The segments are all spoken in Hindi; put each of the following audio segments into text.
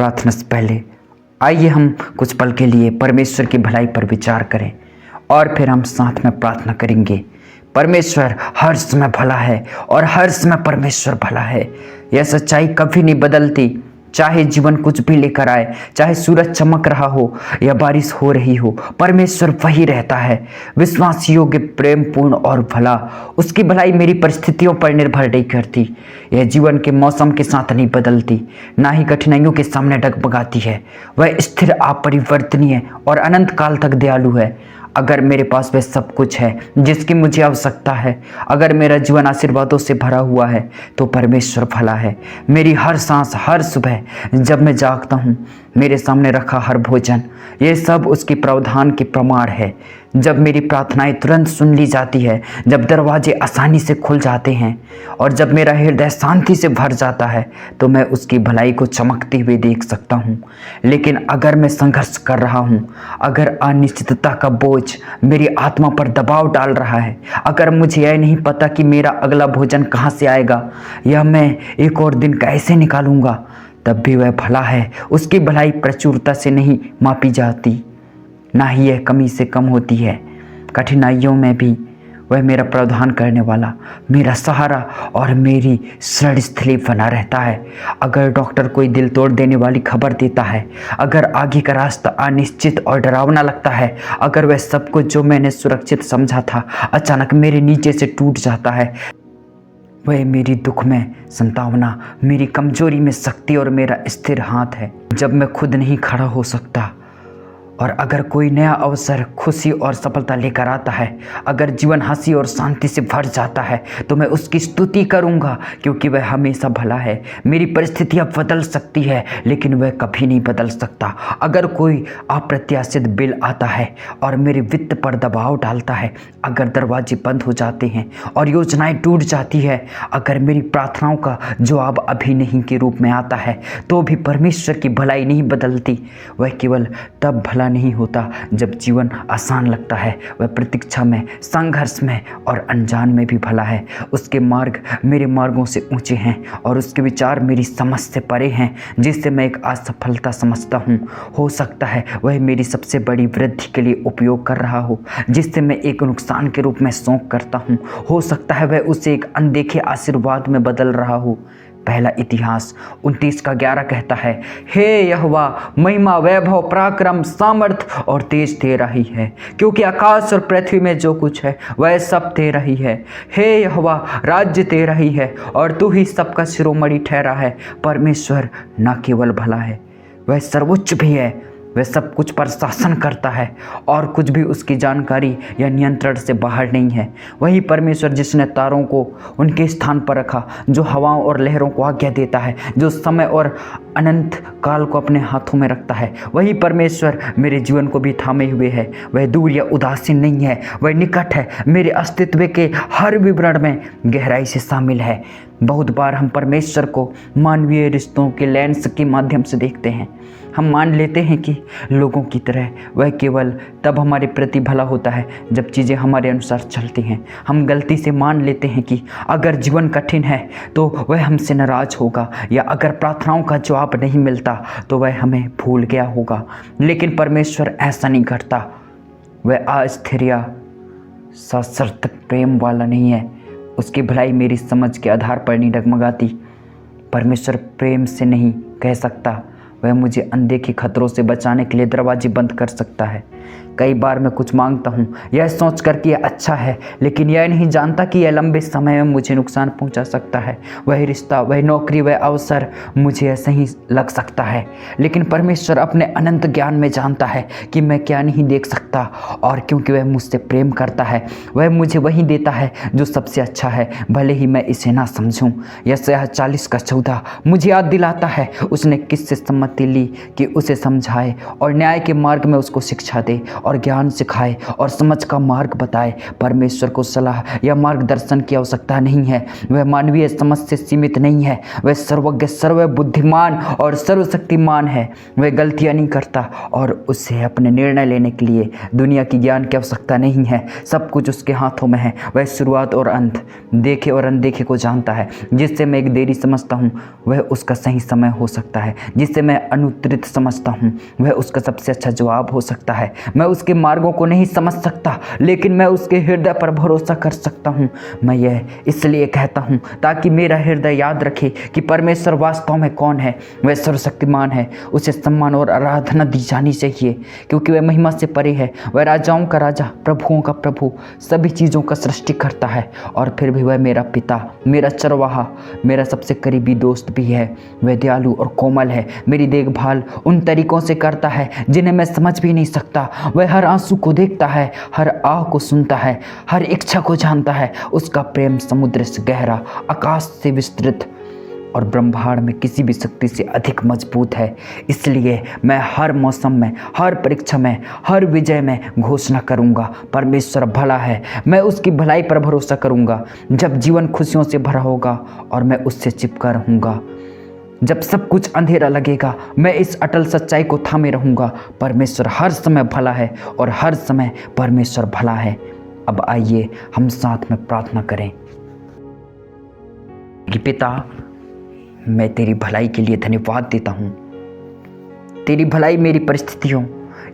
प्रार्थना से पहले आइए हम कुछ पल के लिए परमेश्वर की भलाई पर विचार करें और फिर हम साथ में प्रार्थना करेंगे। परमेश्वर हर समय भला है और हर समय परमेश्वर भला है। यह सच्चाई कभी नहीं बदलती। चाहे जीवन कुछ भी लेकर आए, चाहे सूरज चमक रहा हो या बारिश हो रही हो, परमेश्वर वही रहता है, विश्वास योग्य, प्रेम पूर्ण और भला। उसकी भलाई मेरी परिस्थितियों पर निर्भर नहीं करती। यह जीवन के मौसम के साथ नहीं बदलती, ना ही कठिनाइयों के सामने डगमगाती है। वह स्थिर, अपरिवर्तनीय और अनंत काल तक दयालु है। अगर मेरे पास वह सब कुछ है जिसकी मुझे आवश्यकता है, अगर मेरा जीवन आशीर्वादों से भरा हुआ है, तो परमेश्वर भला है। मेरी हर सांस, हर सुबह जब मैं जागता हूँ, मेरे सामने रखा हर भोजन, ये सब उसकी प्रावधान की प्रमाण है। जब मेरी प्रार्थनाएं तुरंत सुन ली जाती है, जब दरवाजे आसानी से खुल जाते हैं और जब मेरा हृदय शांति से भर जाता है, तो मैं उसकी भलाई को चमकते हुए देख सकता हूँ। लेकिन अगर मैं संघर्ष कर रहा हूँ, अगर अनिश्चितता का बोझ मेरी आत्मा पर दबाव डाल रहा है, अगर मुझे यह नहीं पता कि मेरा अगला भोजन कहाँ से आएगा या मैं एक और दिन कैसे निकालूंगा, तब भी वह भला है। उसकी भलाई प्रचुरता से नहीं मापी जाती, ना ही यह कमी से कम होती है। कठिनाइयों में भी वह मेरा प्रावधान करने वाला, मेरा सहारा और मेरी शरणस्थली बना रहता है। अगर डॉक्टर कोई दिल तोड़ देने वाली खबर देता है, अगर आगे का रास्ता अनिश्चित और डरावना लगता है, अगर वह सब कुछ जो मैंने सुरक्षित समझा था अचानक मेरे नीचे से टूट जाता है, वह मेरी दुख में संतावना, मेरी कमजोरी में शक्ति और मेरा स्थिर हाथ है। जब मैं खुद नहीं खड़ा हो सकता और अगर कोई नया अवसर खुशी और सफलता लेकर आता है, अगर जीवन हंसी और शांति से भर जाता है, तो मैं उसकी स्तुति करूंगा, क्योंकि वह हमेशा भला है। मेरी परिस्थितियां बदल सकती है, लेकिन वह कभी नहीं बदल सकता। अगर कोई अप्रत्याशित बिल आता है और मेरे वित्त पर दबाव डालता है, अगर दरवाजे बंद हो जाते हैं और योजनाएं टूट जाती है, अगर मेरी प्रार्थनाओं का जवाब अभी नहीं के रूप में आता है, तो भी परमेश्वर की भलाई नहीं बदलती। वह केवल तब भला नहीं होता जब जीवन आसान लगता है। वह प्रतीक्षा में, संघर्ष में और अनजान में भी भला है। उसके मार्ग मेरे मार्गों से ऊंचे हैं और उसके विचार मेरी समझ से परे हैं, जिससे मैं एक असफलता समझता हूँ। हो सकता है वह मेरी सबसे बड़ी वृद्धि के लिए उपयोग कर रहा हो, जिससे मैं एक नुकसान के रूप में शौक करता हूँ। हो सकता है वह उसे एक अनदेखे आशीर्वाद में बदल रहा हो। पहला इतिहास 29:11 कहता है, हे यहोवा, महिमा, वैभव, पराक्रम, सामर्थ और तेज तेरा ही है, क्योंकि आकाश और पृथ्वी में जो कुछ है वह सब तेरा ही है। हे यहोवा, राज्य तेरा ही है और तू ही सबका शिरोमणि ठहरा है। परमेश्वर न केवल भला है, वह सर्वोच्च भी है। वह सब कुछ पर शासन करता है और कुछ भी उसकी जानकारी या नियंत्रण से बाहर नहीं है। वही परमेश्वर जिसने तारों को उनके स्थान पर रखा, जो हवाओं और लहरों को आज्ञा देता है, जो समय और अनंत काल को अपने हाथों में रखता है, वही परमेश्वर मेरे जीवन को भी थामे हुए है। वह दूर या उदासीन नहीं है, वह निकट है, मेरे अस्तित्व के हर विवरण में गहराई से शामिल है। बहुत बार हम परमेश्वर को मानवीय रिश्तों के लेंस के माध्यम से देखते हैं। हम मान लेते हैं कि लोगों की तरह वह केवल तब हमारे प्रति भला होता है जब चीज़ें हमारे अनुसार चलती हैं। हम गलती से मान लेते हैं कि अगर जीवन कठिन है तो वह हमसे नाराज होगा, या अगर प्रार्थनाओं का जवाब नहीं मिलता तो वह हमें भूल गया होगा। लेकिन परमेश्वर ऐसा नहीं करता। वह अस्थिर या सशर्त प्रेम वाला नहीं है। उसकी भलाई मेरी समझ के आधार पर नहीं डगमगाती। परमेश्वर प्रेम से नहीं कह सकता, वह मुझे अनदेखे खतरों से बचाने के लिए दरवाजे बंद कर सकता है। कई बार मैं कुछ मांगता हूँ यह सोच कर कि यह अच्छा है, लेकिन यह नहीं जानता कि यह लंबे समय में मुझे नुकसान पहुँचा सकता है। वह रिश्ता, वह नौकरी, वह अवसर मुझे ऐसा ही लग सकता है, लेकिन परमेश्वर अपने अनंत ज्ञान में जानता है कि मैं क्या नहीं देख सकता, और क्योंकि वह मुझसे प्रेम करता है, वह मुझे वही देता है जो सबसे अच्छा है, भले ही मैं इसे ना समझूं। यशायाह 40:14 मुझे याद दिलाता है, उसने किससे सम्मति ली कि उसे समझाए और न्याय के मार्ग में उसको शिक्षा दे और ज्ञान सिखाए और समझ का मार्ग बताए। परमेश्वर को सलाह या मार्गदर्शन की आवश्यकता नहीं है। वह मानवीय समझ से सीमित नहीं है। वह सर्वज्ञ, सर्वबुद्धिमान और सर्वशक्तिमान है। वह गलतियां नहीं करता और उसे अपने निर्णय लेने के लिए दुनिया की ज्ञान की आवश्यकता नहीं है। सब कुछ उसके हाथों में है। वह शुरुआत और अंत, देखे और अनदेखे को जानता है। जिससे मैं एक देरी समझता हूँ वह उसका सही समय हो सकता है, जिससे मैं अनुत्तरित समझता हूँ वह उसका सबसे अच्छा जवाब हो सकता है। मैं उसके मार्गों को नहीं समझ सकता, लेकिन मैं उसके हृदय पर भरोसा कर सकता हूँ। मैं यह इसलिए कहता हूँ ताकि मेरा हृदय याद रखे कि परमेश्वर वास्तव में कौन है। वह सर्वशक्तिमान है, उसे सम्मान और आराधना दी जानी चाहिए, क्योंकि वह महिमा से परे है। वह राजाओं का राजा, प्रभुओं का प्रभु, सभी चीज़ों का सृष्टि करता है। और फिर भी वह मेरा पिता, मेरा चरवाहा, मेरा सबसे करीबी दोस्त भी है। वह दयालु और कोमल है, मेरी देखभाल उन तरीकों से करता है जिन्हें मैं समझ भी नहीं सकता। वह हर आंसू को देखता है, हर आह को सुनता है, हर इच्छा को जानता है। उसका प्रेम समुद्र से गहरा, आकाश से विस्तृत और ब्रह्मांड में किसी भी शक्ति से अधिक मजबूत है। इसलिए मैं हर मौसम में, हर परीक्षा में, हर विजय में घोषणा करूंगा, परमेश्वर भला है। मैं उसकी भलाई पर भरोसा करूंगा जब जीवन खुशियों से भरा होगा और मैं उससे चिपका रहूंगा। जब सब कुछ अंधेरा लगेगा, मैं इस अटल सच्चाई को थामे रहूंगा, परमेश्वर हर समय भला है और हर समय परमेश्वर भला है। अब आइए हम साथ में प्रार्थना करें कि पिता, मैं तेरी भलाई के लिए धन्यवाद देता हूँ। तेरी भलाई मेरी परिस्थितियों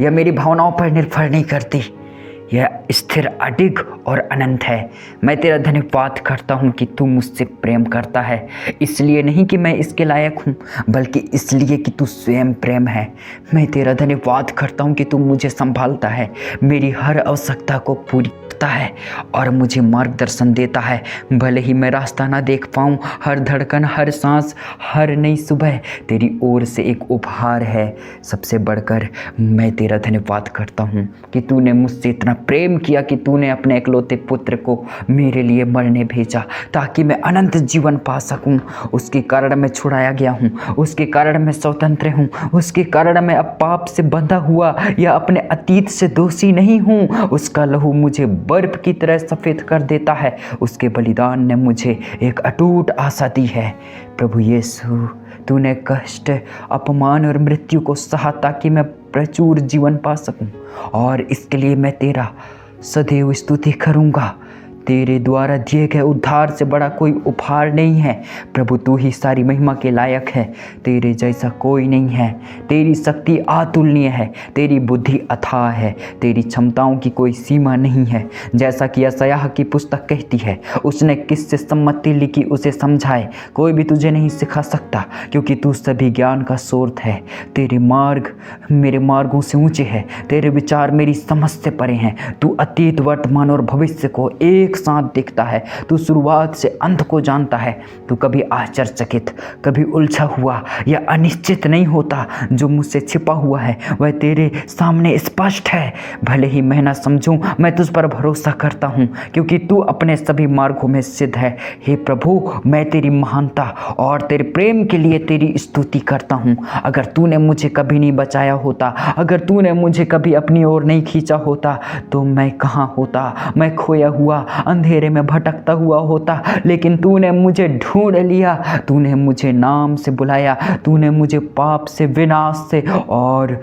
या मेरी भावनाओं पर निर्भर नहीं करती, यह स्थिर, अडिग और अनंत है। मैं तेरा धन्यवाद करता हूँ कि तू मुझसे प्रेम करता है, इसलिए नहीं कि मैं इसके लायक हूँ, बल्कि इसलिए कि तू स्वयं प्रेम है। मैं तेरा धन्यवाद करता हूँ कि तू मुझे संभालता है, मेरी हर आवश्यकता को पूरी करता है और मुझे मार्गदर्शन देता है। भले ही मैं रास्ता ना देख पाऊँ, हर धड़कन, हर सांस, हर नई सुबह तेरी ओर से एक उपहार है। सबसे बढ़कर मैं तेरा धन्यवाद करता हूँ कि तूने मुझसे इतना प्रेम किया कि तूने अपने इकलौते पुत्र को मेरे लिए मरने भेजा, ताकि मैं अनंत जीवन पा सकूं। उसके कारण मैं छुड़ाया गया हूं, उसके कारण मैं स्वतंत्र हूं, उसके कारण मैं अब पाप से बंधा हुआ या अपने अतीत से दोषी नहीं हूं। उसका लहू मुझे बर्फ की तरह सफ़ेद कर देता है। उसके बलिदान ने मुझे एक अटूट आशा दी है। प्रभु यीशु, तूने कष्ट, अपमान और मृत्यु को सहा ताकि मैं प्रचुर जीवन पा सकूं, और इसके लिए मैं तेरा सदैव स्तुति करूंगा। तेरे द्वारा दिए गए उद्धार से बड़ा कोई उपहार नहीं है। प्रभु, तू ही सारी महिमा के लायक है, तेरे जैसा कोई नहीं है। तेरी शक्ति अतुलनीय है, तेरी बुद्धि अथाह है, तेरी क्षमताओं की कोई सीमा नहीं है। जैसा कि यशायाह की पुस्तक कहती है, उसने किससे सम्मति लिखी उसे समझाए। कोई भी तुझे नहीं सिखा सकता, क्योंकि तू सभी ज्ञान का स्रोत है। तेरे मार्ग मेरे मार्गों से ऊंचे हैं, तेरे विचार मेरी समझ से परे हैं। तू अतीत, वर्तमान और भविष्य को एक साथ देखता है। तू शुरुआत से अंत को जानता है। तू कभी आश्चर्यचकित, कभी उलझा हुआ या अनिश्चित नहीं होता। जो मुझसे छिपा हुआ है वह तेरे सामने स्पष्ट है। भले ही मैं ना समझूं, मैं तुझ पर भरोसा करता हूं, क्योंकि तू अपने सभी मार्गों में सिद्ध है। हे प्रभु, मैं तेरी महानता और तेरे प्रेम के लिए तेरी स्तुति करता हूं। अगर तूने मुझे कभी नहीं बचाया होता, अगर तूने मुझे कभी अपनी ओर नहीं खींचा होता, तो मैं कहाँ होता? मैं खोया हुआ, अंधेरे में भटकता हुआ होता। लेकिन तूने मुझे ढूंढ लिया, तूने मुझे नाम से बुलाया, तूने मुझे पाप से, विनाश से और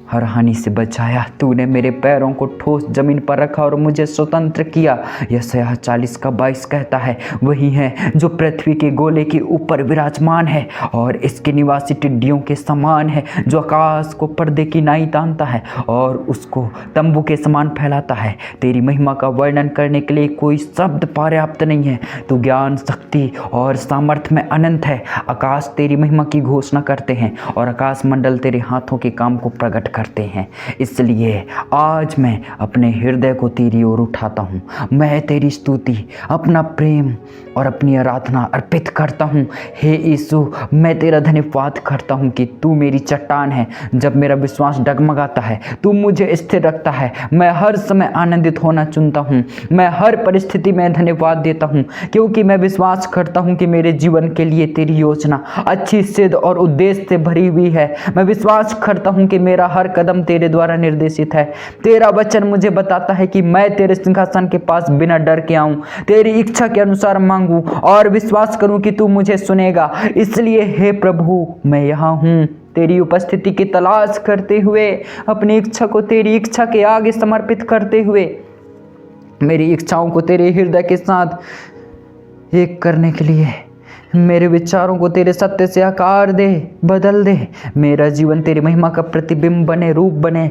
हर हानि से बचाया। तूने मेरे पैरों को ठोस जमीन पर रखा और मुझे स्वतंत्र किया। यशायाह 40:22 कहता है, वही है जो पृथ्वी के गोले के ऊपर विराजमान है और इसके निवासी टिड्डियों के समान है, जो आकाश को पर्दे की नाई तानता है और उसको तंबू के समान फैलाता है। तेरी महिमा का वर्णन करने के लिए कोई शब्द पर्याप्त नहीं है। तू ज्ञान, शक्ति और सामर्थ्य में अनंत है। आकाश तेरी महिमा की घोषणा करते हैं और आकाश मंडल तेरे हाथों के काम को प्रकट करते हैं। इसलिए आज मैं अपने हृदय को तेरी ओर उठाता हूँ। मैं तेरी स्तुति, अपना प्रेम और अपनी आराधना अर्पित करता हूँ। हे यीशु, मैं तेरा धन्यवाद करता हूँ कि तू मेरी चट्टान है। जब मेरा विश्वास डगमगाता है, तू मुझे स्थिर रखता है। मैं हर समय आनंदित होना चुनता हूँ। मैं हर परिस्थिति में धन्यवाद देता हूँ, क्योंकि मैं विश्वास करता हूँ कि मेरे जीवन के लिए तेरी योजना अच्छी, सिद्ध और उद्देश्य से भरी हुई है। मैं विश्वास करता हूँ कि मेरा हर कदम तेरे द्वारा निर्देशित है। तेरा वचन मुझे बताता है कि मैं तेरे सिंहासन के पास बिना डर के आऊं, तेरी इच्छा के अनुसार मांगूं और विश्वास करूं कि तू मुझे सुनेगा। इसलिए हे प्रभु, मैं यहाँ हूँ, तेरी उपस्थिति की तलाश करते हुए, अपनी इच्छा को तेरी इच्छा के आगे समर्पित करते हुए, मेरी इच्छाओं को तेरे हृदय के साथ एक करने के लिए मेरे विचारों को तेरे सत्य से आकार दे, बदल दे। मेरा जीवन तेरी महिमा का प्रतिबिंब बने, रूप बने।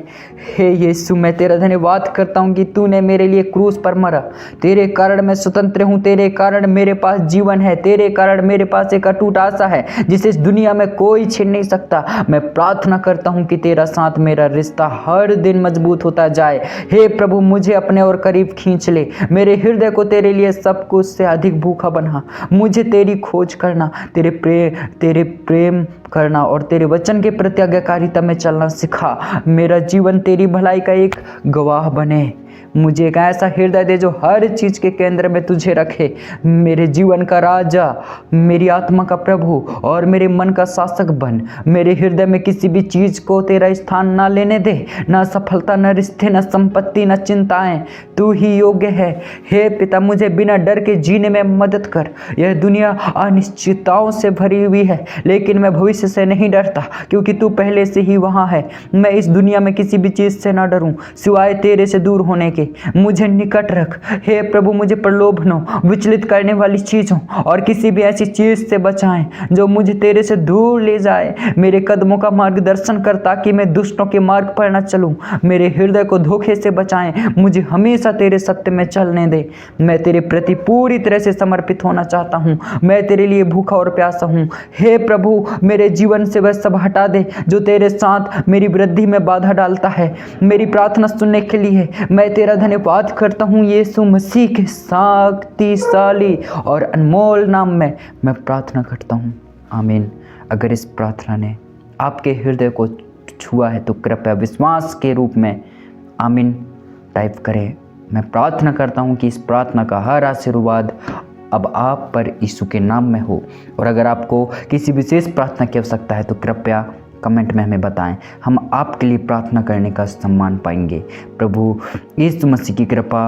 हे यीशु, मैं तेरा धन्यवाद करता हूँ कि तूने मेरे लिए क्रूस पर मरा। तेरे कारण मैं स्वतंत्र हूँ, तेरे कारण मेरे पास जीवन है, तेरे कारण मेरे पास एक अटूट आशा है जिसे इस दुनिया में कोई छीन नहीं सकता। मैं प्रार्थना करता हूँ कि तेरा साथ मेरा रिश्ता हर दिन मजबूत होता जाए। हे प्रभु, मुझे अपने और करीब खींच ले। मेरे हृदय को तेरे लिए सब कुछ से अधिक भूखा बना। मुझे तेरी खोज करना, तेरे प्रेम करना और तेरे वचन के प्रति आज्ञाकारिता में चलना सिखा। मेरा जीवन तेरी भलाई का एक गवाह बने। मुझे एक ऐसा हृदय दे जो हर चीज के केंद्र में तुझे रखे। मेरे जीवन का राजा, मेरी आत्मा का प्रभु और मेरे मन का शासक बन। मेरे हृदय में किसी भी चीज को तेरा स्थान ना लेने दे, ना सफलता, न रिश्ते, न संपत्ति, न चिंताएं। तू ही योग्य है। हे पिता, मुझे बिना डर के जीने में मदद कर। यह दुनिया अनिश्चितताओं से भरी हुई है, लेकिन मैं भविष्य से नहीं डरता क्योंकि तू पहले से ही वहां है। मैं इस दुनिया में किसी भी चीज से ना डरूं सिवाय तेरे से दूर होने के। मुझे निकट रख हे प्रभु, मुझे प्रलोभनों, विचलित करने वाली चीजों और किसी भी ऐसी चीज से बचाएं जो मुझे तेरे से दूर ले जाए। मेरे कदमों का मार्गदर्शन कर ताकि मैं दुष्टों के मार्ग पर न चलूं। मेरे हृदय को धोखे से बचाएं, मुझे हमेशा तेरे सत्य में चलने दे। मैं तेरे प्रति पूरी तरह से समर्पित होना चाहता हूं। मैं तेरे लिए भूखा और प्यासा हूं। हे प्रभु, मेरे जीवन से वह सब हटा दे जो तेरे साथ मेरी वृद्धि में बाधा डालता है। मेरी प्रार्थना सुनने के लिए मैं तेरा धन्यवाद करता हूँ। यीशु मसीह के शक्तिशाली और अनमोल नाम में मैं प्रार्थना करता हूँ, आमीन। अगर इस प्रार्थना ने आपके हृदय को छुआ है तो कृपया विश्वास के रूप में आमीन टाइप करें। मैं प्रार्थना करता हूँ कि इस प्रार्थना का हर आशीर्वाद अब आप पर यीशु के नाम में हो। और अगर आपको किसी विशेष प्रार्थना की आवश्यकता है तो कृपया कमेंट में हमें बताएं। हम आपके लिए प्रार्थना करने का सम्मान पाएंगे। प्रभु यीशु मसीह की कृपा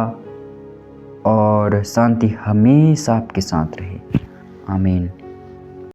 और शांति हमेशा आपके साथ रहे, आमीन।